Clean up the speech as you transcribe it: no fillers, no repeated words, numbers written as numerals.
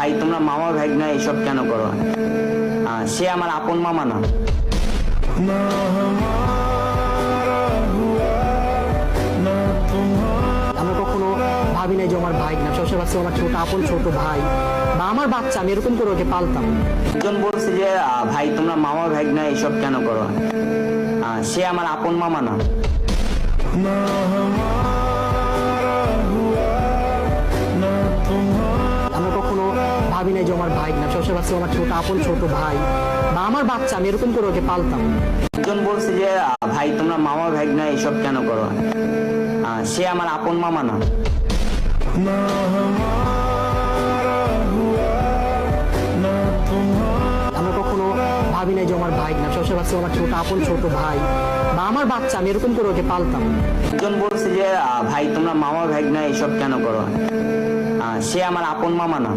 ভাই তোমরা মামা ভাগ্না এসব কেন করো? সে আমার আপন মামা না। আমি কখনো ভাবি নাই যে আমার ভাই না, সবসময় ভাবছি আমার ছোট আপন ছোট ভাই বা আমার বাচ্চা, আমি এরকম করে ওকে পালতাম। একজন বলছে যে ভাই তোমরা মামা ভাগ্না এসব কেন করো? সে আমার আপন মামা না। আমি কখনো ভাবি নাই যে আমার ভাই না, সবসময় ভাবছি আমার ছোট আপন ছোট ভাই বা আমার বাচ্চা, আমি এরকম করে ওকে পালতাম। একজন বলছে যে ভাই তোমরা মামা ভাগ্না এসব কেন করো? সে আমার আপন মামা না। আমি কখনো ভাবি নাই যে আমার ভাই না, সবসময় ভাবছি আমার ছোট আপন ছোট ভাই বা আমার বাচ্চা, আমি এরকম করে ওকে পালতাম। একজন বলছে যে ভাই তোমরা মামা ভাগ্না এসব কেন করো? সে আমার আপন মামা না।